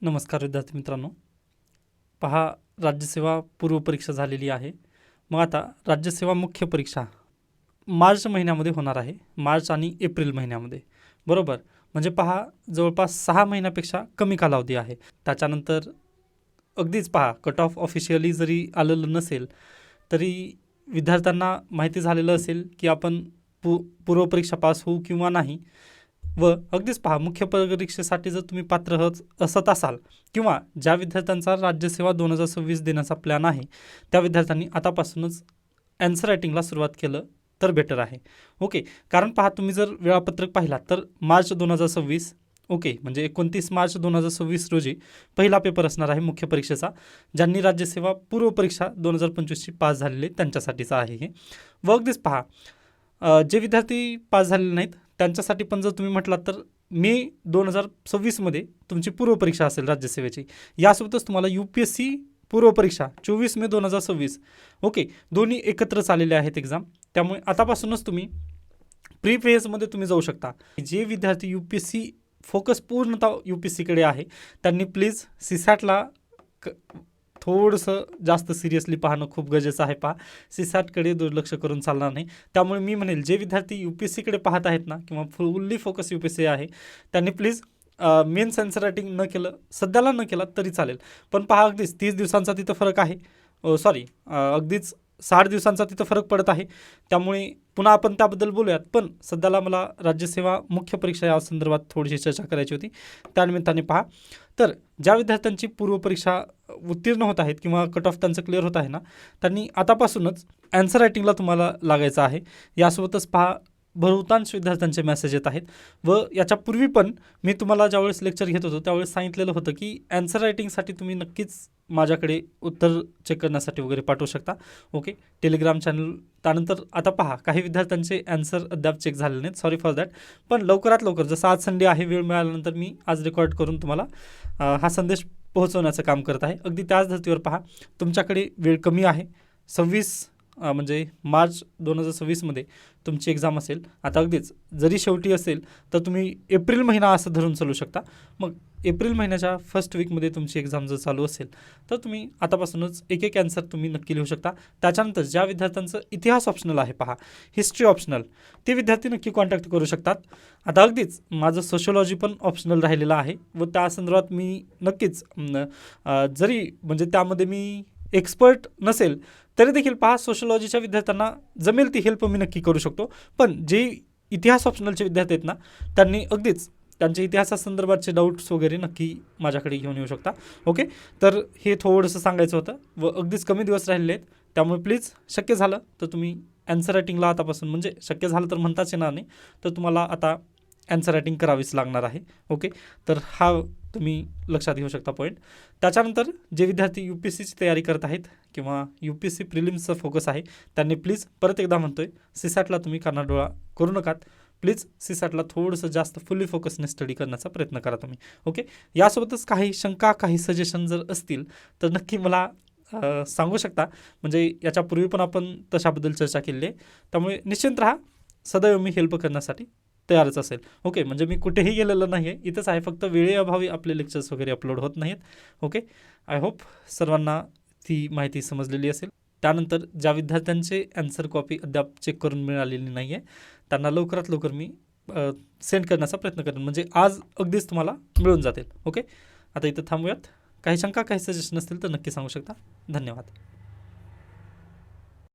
नमस्कार विद्यार्थी मित्रांनो, पहा राज्यसेवा पूर्वपरीक्षा झालेली आहे. मग आता राज्यसेवा मुख्य परीक्षा मार्च महिन्यामध्ये होणार आहे, मार्च आणि एप्रिल महिन्यामध्ये, बरोबर. म्हणजे पहा जवळपास 6 महिन्यापेक्षा कमी कालावधी आहे. त्याच्यानंतर अगदीच पहा कट ऑफ ऑफिशियली जरी आलेलं नसेल तरी विद्यार्थ्यांना माहिती झालेलं असेल की आपण पूर्वपरीक्षा पास होऊ किंवा नाही. व अगदीच पहा मुख्य परीक्षेसाठी जर तुम्ही पात्र असत असाल किंवा ज्या विद्यार्थ्यांचा राज्यसेवा 2026 देण्याचा प्लॅन आहे त्या विद्यार्थ्यांनी आतापासूनच ॲन्सर रायटिंगला सुरुवात केलं तर बेटर आहे. ओके, कारण पहा तुम्ही जर वेळापत्रक पाहिला तर मार्च 2026 ओके म्हणजे 29 मार्च 2026 रोजी पहिला पेपर असणार आहे मुख्य परीक्षेचा. ज्यांनी राज्यसेवा पूर्वपरीक्षा 2025ची पास झालेले त्यांच्यासाठीचा आहे हे. व अगदीच पहा जे विद्यार्थी पास झालेले नाहीत त्यांच्यासाठी पण जर तुम्ही म्हटलात तर मे 2026मध्ये तुमची पूर्वपरीक्षा असेल राज्यसेवेची. यासोबतच तुम्हाला UPSC पूर्वपरीक्षा 24 मे 2026 ओके दोन्ही एकत्रच आलेले आहेत एक्झाम. त्यामुळे आतापासूनच तुम्ही प्री फेजमध्ये तुम्ही जाऊ शकता. जे विद्यार्थी UPSC फोकस पूर्णतः UPSCकडे आहे त्यांनी प्लीज CSATला थोडंसं जास्त सिरियसली पाहणं खूप गरजेचं आहे. पहा CSATकडे दुर्लक्ष करून चालणार नाही. त्यामुळे मी म्हणेल जे विद्यार्थी UPSCकडे पाहत आहेत ना किंवा फुल्ली फोकस UPSC आहे त्यांनी प्लीज मेन्स ॲन्सर रायटिंग न केलं सध्याला न केला तरी चालेल. पण पहा अगदीच 30 दिवसांचा तिथं फरक आहे. अगदीच 60 दिवसांचा तिथं फरक पडत आहे. त्यामुळे पुन्हा आपण त्याबद्दल बोलूयात. पण सध्याला मला राज्यसेवा मुख्य परीक्षा या संदर्भात थोडीशी चर्चा करायची होती. त्यानिमित्ताने पहा तर ज्या विद्यार्थ्यांची पूर्वपरीक्षा उत्तीर्ण होत आहेत किंवा कट ऑफ त्यांचं क्लिअर होत आहे ना त्यांनी आतापासूनच ॲन्सर रायटिंगला तुम्हाला लागायचं आहे. यासोबतच पहा बहुतांश विद्यार्थ्यांचे मेसेज येत आहेत. व याच्यापूर्वी पण मी तुम्हाला ज्यावेळेस लेक्चर घेत होतो त्यावेळेस सांगितलेलं होतं की ॲन्सर रायटिंगसाठी तुम्ही नक्कीच माझ्याकडे उत्तर चेक करण्यासाठी वगैरे पाठवू शकता. Okay, Telegram channel. त्यानंतर आता पहा काही विद्यार्थ्यांचे ॲन्सर अद्याप चेक झाले नाहीत, सॉरी फॉर दॅट. पण लवकरात लवकर जसं आज संडे आहे वेळ मिळाल्यानंतर मी आज रेकॉर्ड करून तुम्हाला हा संदेश पोहोचवण्याचं काम करत आहे. अगदी त्याच धर्तीवर पहा तुमच्याकडे वेळ कमी आहे. 26 म्हणजे मार्च 2026मध्ये तुमची एक्झाम असेल. आता अगदीच जरी शेवटी असेल तर तुम्ही एप्रिल महिना असं धरून चालू शकता. मग एप्रिल महिन्याच्या फर्स्ट वीकमध्ये तुमची एक्झाम जर चालू असेल तर तुम्ही आतापासूनच एक एक ॲन्सर तुम्ही नक्की लिहू शकता. त्याच्यानंतर ज्या विद्यार्थ्यांचं इतिहास ऑप्शनल आहे पहा हिस्ट्री ऑप्शनल ते विद्यार्थी नक्की कॉन्टॅक्ट करू शकतात. आता अगदीच माझं सोशोलॉजी पण ऑप्शनल राहिलेलं आहे व त्या संदर्भात मी नक्कीच जरी म्हणजे त्यामध्ये मी एक्सपर्ट नसेल तरी देखील पहा सोशोलॉजीच्या विद्यार्थ्यांना जमेल ती हेल्प मी नक्की करू शकतो. पण जे इतिहास ऑप्शनलचे विद्यार्थी आहेत ना त्यांनी अगदीच त्यांच्या इतिहासासंदर्भातचे डाऊट्स वगैरे नक्की माझ्याकडे घेऊन येऊ शकता. ओके, तर हे थोडंसं सांगायचं होतं व अगदीच कमी दिवस राहिलेले आहेत. त्यामुळे प्लीज शक्य झालं तर तुम्ही ॲन्सर रायटिंगला आतापासून म्हणजे शक्य झालं तर म्हणताच येणार नाही तर तुम्हाला आता ॲन्सर रायटिंग करावीच लागणार आहे. ओके, तर हा तुम्ही लक्षात घेऊ शकता पॉईंट. त्याच्यानंतर जे विद्यार्थी UPSCची तयारी करत आहेत किंवा UPSC प्रिलिम्सचा फोकस आहे त्यांनी प्लीज परत एकदा म्हणतोय CSATला तुम्ही कानाडोळा करू नकात. प्लीज CSATला थोडंसं जास्त फुल्ली फोकसने स्टडी करण्याचा प्रयत्न करा तुम्ही. ओके, यासोबतच काही शंका काही सजेशन जर असतील तर नक्की मला सांगू शकता. म्हणजे याच्यापूर्वी पण आपण तशाबद्दल चर्चा केली आहे. त्यामुळे निश्चिंत राहा, सदैव मी हेल्प करण्यासाठी तयारच असेल. ओके, म्हणजे मी कुठेही गेलेलं नाही आहे, इथंच आहे. फक्त वेळेअभावी आपले लेक्चर्स वगैरे अपलोड होत नाहीत. ओके, आय होप सर्वांना ती माहिती समजलेली असेल. त्यानंतर ज्या विद्यार्थ्यांचे ॲन्सर कॉपी अद्याप चेक करून मिळालेली नाही आहे त्यांना लवकरात लवकर मी सेंड करण्याचा प्रयत्न करेन. म्हणजे आज अगदीच तुम्हाला मिळून जातील. ओके, आता इथं थांबूयात. काही शंका काही सजेशन असतील तर नक्की सांगू शकता. धन्यवाद.